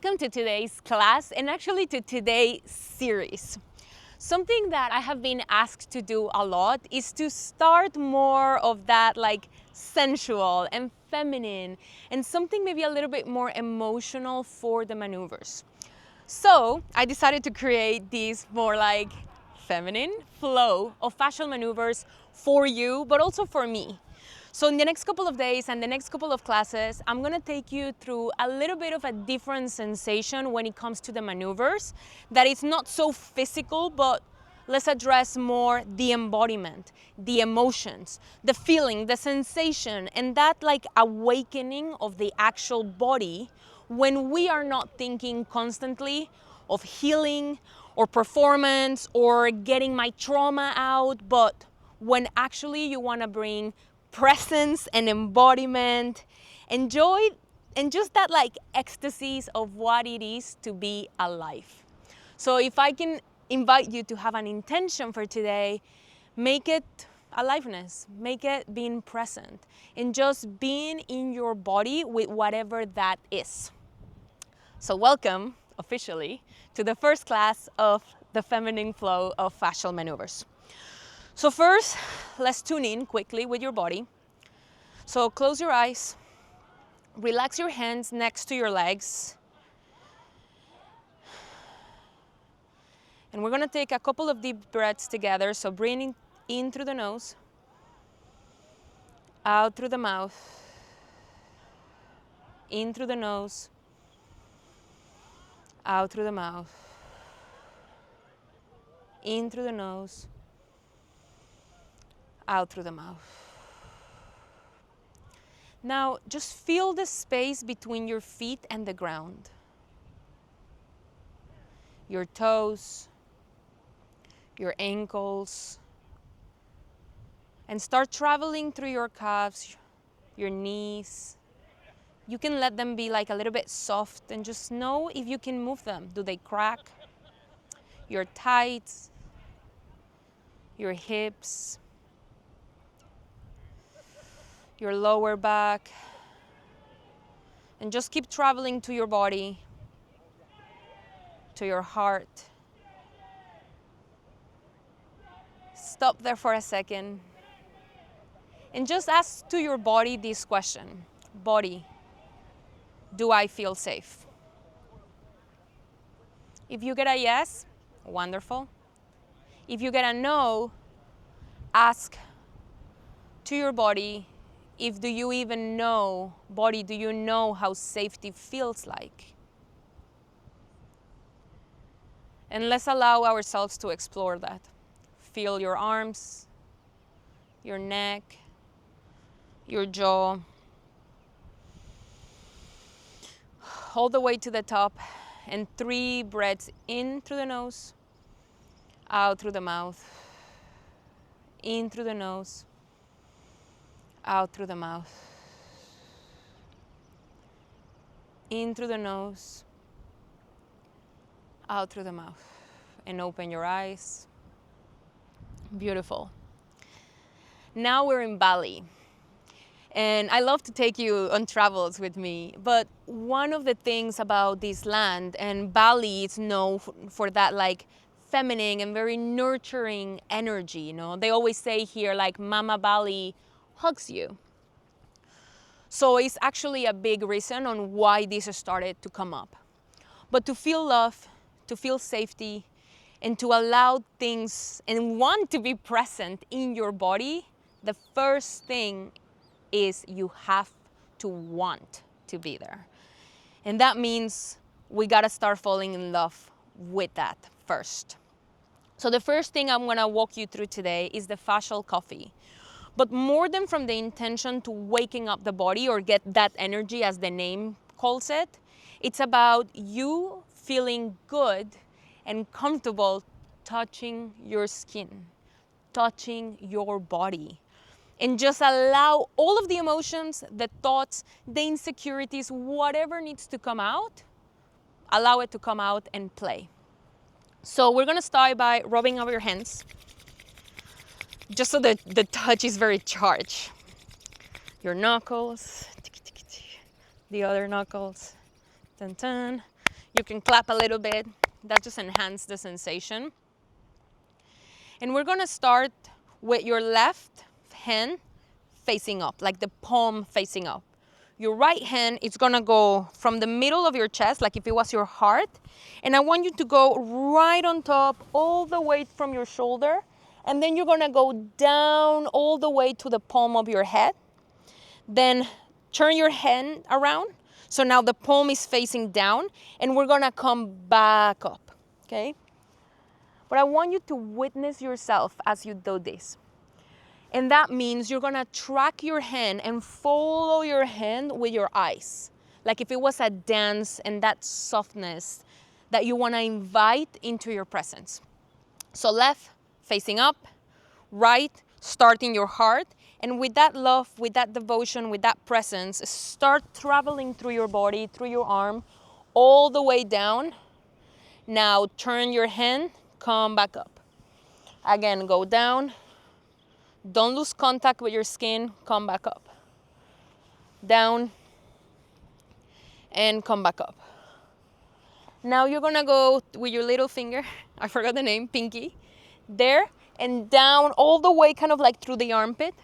Welcome to today's class and actually to today's series. Something that I have been asked to do a lot is to start more of that like sensual and feminine and something maybe a little bit more emotional for the maneuvers. So I decided to create this more like feminine flow of fascial maneuvers for you, but also for me. So in the next couple of days and the next couple of classes, I'm gonna take you through a little bit of a different sensation when it comes to the maneuvers, that it's not so physical, but let's address more the embodiment, the emotions, the feeling, the sensation, and that like awakening of the actual body when we are not thinking constantly of healing or performance or getting my trauma out, but when actually you wanna bring presence and embodiment and joy and just that like ecstasies of what it is to be alive. So if I can invite you to have an intention for today, make it aliveness, make it being present and just being in your body with whatever that is. So welcome officially to the first class of the feminine flow of fascial maneuvers. So first, let's tune in quickly with your body. So close your eyes, relax your hands next to your legs. And we're gonna take a couple of deep breaths together. So breathing in through the nose, out through the mouth, in through the nose, out through the mouth, in through the nose, out through the mouth. Now, just feel the space between your feet and the ground. Your toes, your ankles, and start traveling through your calves, your knees. You can let them be like a little bit soft and just know if you can move them. Do they crack? Your thighs, your hips, your lower back, and just keep traveling to your body, to your heart. Stop there for a second and just ask to your body this question. Body, do I feel safe? If you get a yes, wonderful. If you get a no, ask to your body, if do you even know, body, do you know how safety feels like? And let's allow ourselves to explore that. Feel your arms, your neck, your jaw, all the way to the top, and 3 breaths in through the nose, out through the mouth, in through the nose, out through the mouth, in through the nose, out through the mouth, and open your eyes. Beautiful. Now we're in Bali. And I love to take you on travels with me, but one of the things about this land, and Bali is known for that like feminine and very nurturing energy, you know. They always say here like Mama Bali hugs you. So it's actually a big reason on why this started to come up. But to feel love, to feel safety, and to allow things and want to be present in your body, the first thing is you have to want to be there. And that means we gotta start falling in love with that first. So the first thing I'm gonna walk you through today is the fascial coffee. But more than from the intention to waking up the body or get that energy as the name calls it, it's about you feeling good and comfortable touching your skin, touching your body. And just allow all of the emotions, the thoughts, the insecurities, whatever needs to come out, allow it to come out and play. So we're gonna start by rubbing over your hands, just so that the touch is very charged. Your knuckles, the other knuckles, dun dun. You can clap a little bit. That just enhances the sensation. And we're gonna start with your left hand facing up, like the palm facing up. Your right hand is gonna go from the middle of your chest, like if it was your heart. And I want you to go right on top, all the way from your shoulder. And then you're gonna go down all the way to the palm of your head. Then turn your hand around. So now the palm is facing down, and we're gonna come back up, okay? But I want you to witness yourself as you do this. And that means you're gonna track your hand and follow your hand with your eyes. Like if it was a dance, and that softness that you wanna invite into your presence. So left, facing up, right, starting your heart. And with that love, with that devotion, with that presence, start traveling through your body, through your arm, all the way down. Now turn your hand, come back up. Again, go down. Don't lose contact with your skin, come back up. Down, and come back up. Now you're gonna go with your little finger, I forgot the name, pinky, there, and down all the way, kind of like through the armpit.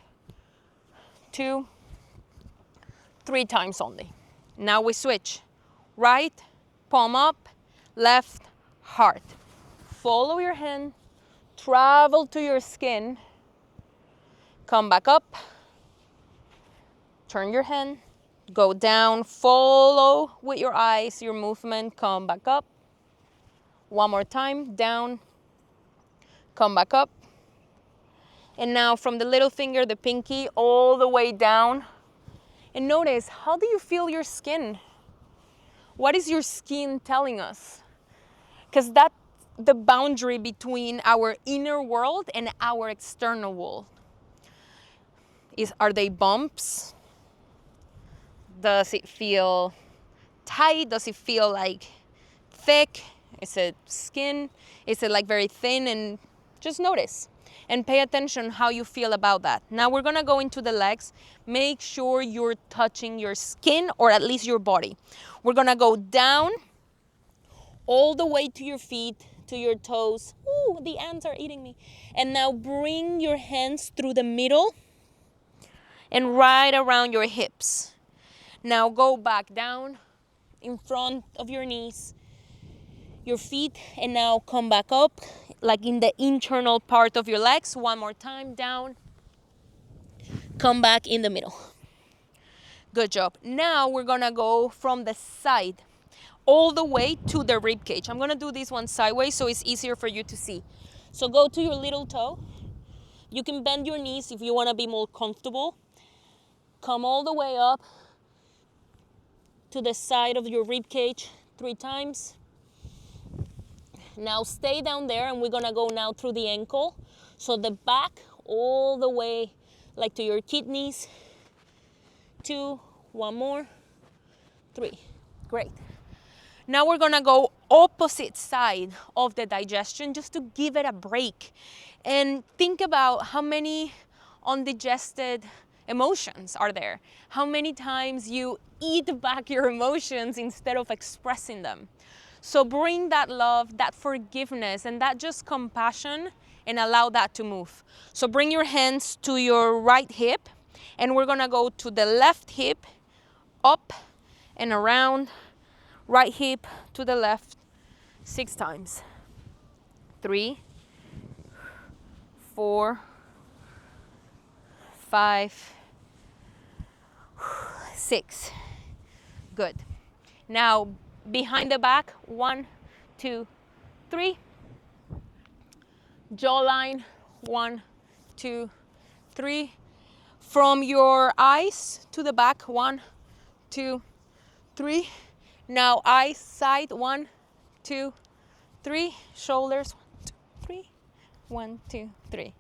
2, 3 times only. Now we switch. Right, palm up, left, heart. Follow your hand, travel to your skin, come back up, turn your hand, go down, follow with your eyes, your movement, come back up. One more time, down, come back up. And now from the little finger, the pinky, all the way down. And notice, how do you feel your skin? What is your skin telling us? Because that's the boundary between our inner world and our external world. Are they bumps? Does it feel tight? Does it feel like thick? Is it skin? Is it like very thin? And just notice and pay attention how you feel about that. Now we're gonna go into the legs. Make sure you're touching your skin, or at least your body. We're gonna go down all the way to your feet, to your toes. Ooh, the ants are eating me. And now bring your hands through the middle and right around your hips. Now go back down in front of your knees, your feet, and now come back up, like in the internal part of your legs. One more time, down, come back in the middle. Good job. Now we're gonna go from the side all the way to the rib cage. I'm gonna do this one sideways so it's easier for you to see. So go to your little toe. You can bend your knees if you wanna be more comfortable. Come all the way up to the side of your rib cage 3 times. Now stay down there, and we're gonna go now through the ankle. So the back all the way like to your kidneys. 2, 1 more, 3. Great. Now we're gonna go opposite side of the digestion just to give it a break. And think about how many undigested emotions are there. How many times you eat back your emotions instead of expressing them. So bring that love, that forgiveness, and that just compassion, and allow that to move. So bring your hands to your right hip, and we're gonna go to the left hip, up and around, right hip to the left 6 times. 3, 4, 5, 6. Good. Now behind the back, 1, 2, 3. Jawline, 1, 2, 3. From your eyes to the back, 1, 2, 3. Now eyes side, 1, 2, 3. Shoulders, 1, 2, 3. 1, 2, 3.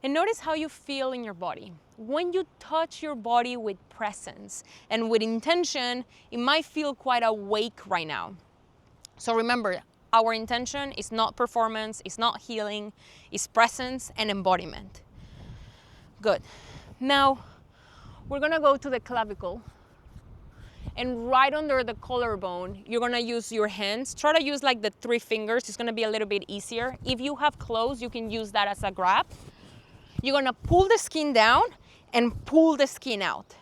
And notice how you feel in your body. When you touch your body with presence and with intention, it might feel quite awake right now. So remember, our intention is not performance, it's not healing, it's presence and embodiment. Good. Now, we're gonna go to the clavicle. And right under the collarbone, you're gonna use your hands. Try to use like the 3 fingers. It's gonna be a little bit easier. If you have clothes, you can use that as a grab. You're gonna pull the skin down and pull the skin out.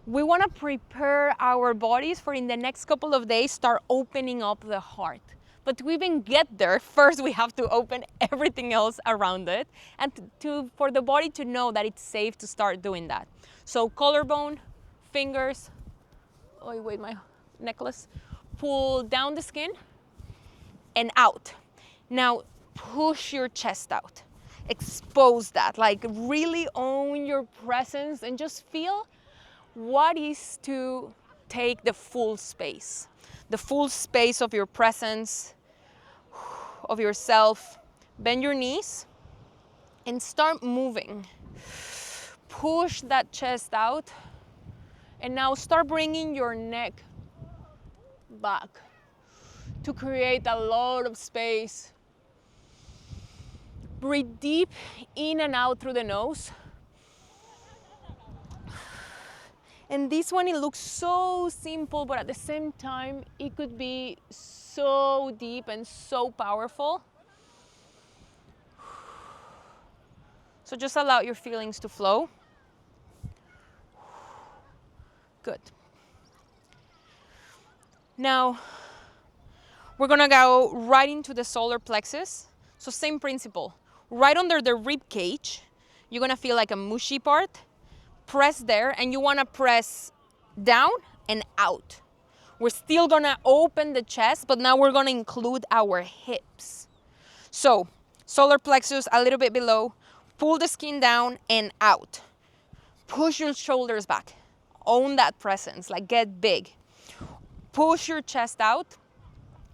We wanna prepare our bodies for in the next couple of days, start opening up the heart. But to even get there, first we have to open everything else around it and for the body to know that it's safe to start doing that. So collarbone, fingers, oh wait, my necklace. Pull down the skin and out. Now push your chest out. Expose that, like really own your presence and just feel what is to take the full space of your presence, of yourself. Bend your knees and start moving. Push that chest out. And now start bringing your neck back to create a lot of space. Breathe deep in and out through the nose. And this one, it looks so simple, but at the same time, it could be so deep and so powerful. So just allow your feelings to flow. Good. Now, we're gonna go right into the solar plexus. So same principle. Right under the rib cage, you're gonna feel like a mushy part. Press there, and you wanna press down and out. We're still gonna open the chest, but now we're gonna include our hips. So, solar plexus a little bit below, pull the skin down and out. Push your shoulders back. Own that presence, like get big. Push your chest out,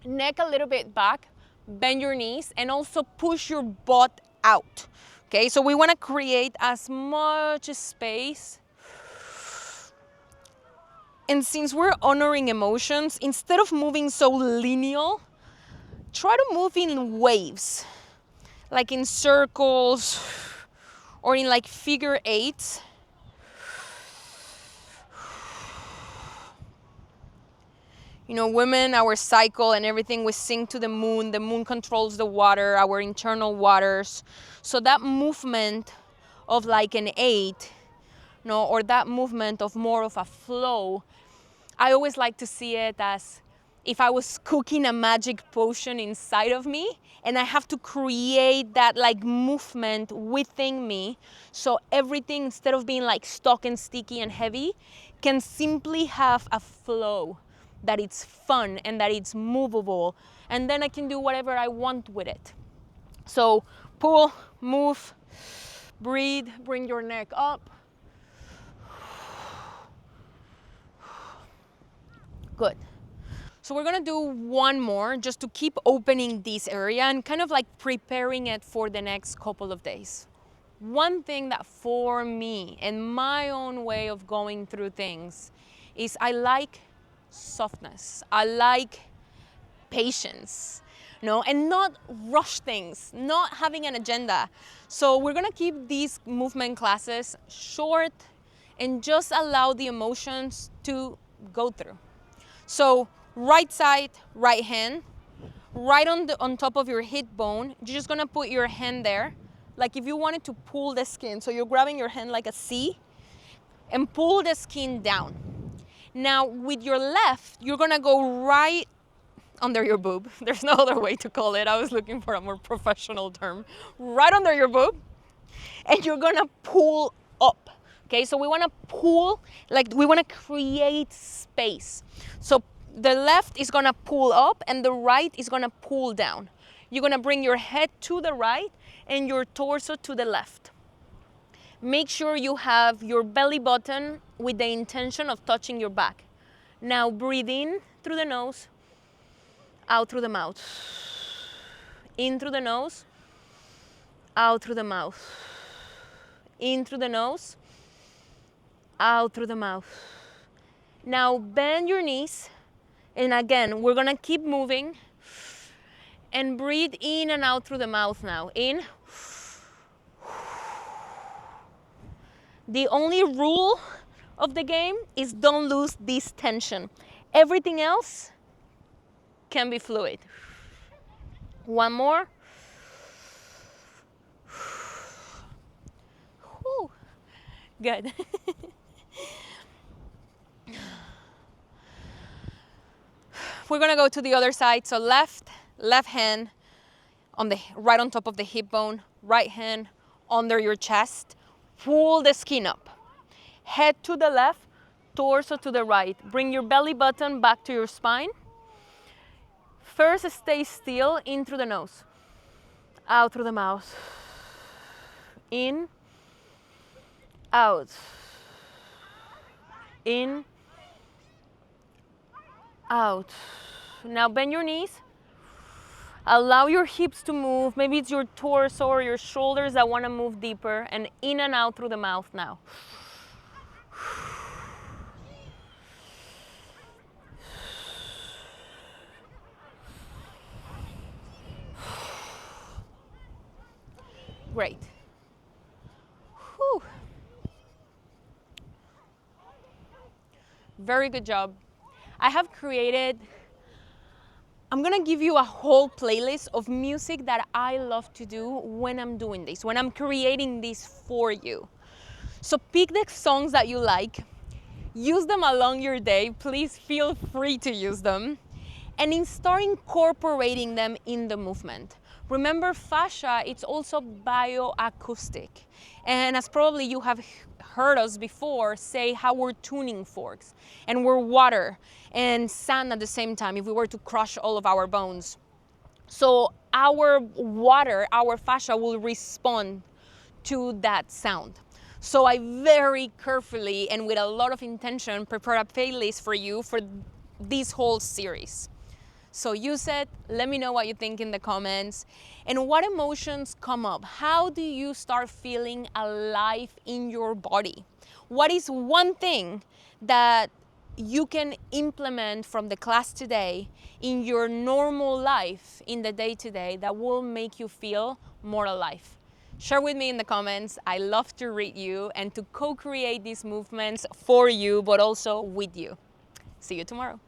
neck a little bit back, bend your knees, and also push your butt out. Okay, so we wanna create as much space. And since we're honoring emotions, instead of moving so lineal, try to move in waves, like in circles or in like figure eights. You know, women, our cycle and everything, we sing to the moon controls the water, our internal waters. So that movement of like an 8, you know, or that movement of more of a flow, I always like to see it as if I was cooking a magic potion inside of me and I have to create that like movement within me. So everything, instead of being like stuck and sticky and heavy, can simply have a flow, that it's fun and that it's movable. And then I can do whatever I want with it. So pull, move, breathe, bring your neck up. Good. So we're gonna do one more just to keep opening this area and kind of like preparing it for the next couple of days. One thing that for me and my own way of going through things is I like softness. I like patience, you know, and not rush things, not having an agenda. So we're gonna keep these movement classes short and just allow the emotions to go through. So right side, right hand, right on top of your hip bone, you're just gonna put your hand there, like if you wanted to pull the skin. So you're grabbing your hand like a C and pull the skin down. Now with your left, you're gonna go right under your boob. There's no other way to call it. I was looking for a more professional term. Right under your boob, and you're gonna pull up. Okay, so we wanna pull, like we wanna create space. So the left is gonna pull up and the right is gonna pull down. You're gonna bring your head to the right and your torso to the left. Make sure you have your belly button with the intention of touching your back. Now breathe in through the nose, out through the mouth. In through the nose, out through the mouth. In through the nose, out through the mouth. Now bend your knees, and again, we're gonna keep moving and breathe in and out through the mouth now. In. The only rule of the game is don't lose this tension. Everything else can be fluid. One more. Whew. Good. We're gonna go to the other side. So left hand on the right on top of the hip bone, right hand under your chest. Pull the skin up. Head to the left, torso to the right. Bring your belly button back to your spine. First, stay still, in through the nose, out through the mouth. In, out. In, out. Now bend your knees. Allow your hips to move. Maybe it's your torso or your shoulders that want to move deeper. And in and out through the mouth now. Great. Whew. Very good job. I have created, I'm gonna give you a whole playlist of music that I love to do when I'm doing this, when I'm creating this for you. So pick the songs that you like, use them along your day. Please feel free to use them. And start incorporating them in the movement. Remember, fascia, it's also bioacoustic. And as probably you have heard us before say how we're tuning forks and we're water and sand at the same time if we were to crush all of our bones. So our water, our fascia will respond to that sound. So I very carefully and with a lot of intention prepare a playlist for you for this whole series. So use it, let me know what you think in the comments and what emotions come up. How do you start feeling alive in your body? What is one thing that you can implement from the class today in your normal life, in the day-to-day, that will make you feel more alive? Share with me in the comments. I love to read you and to co-create these movements for you, but also with you. See you tomorrow.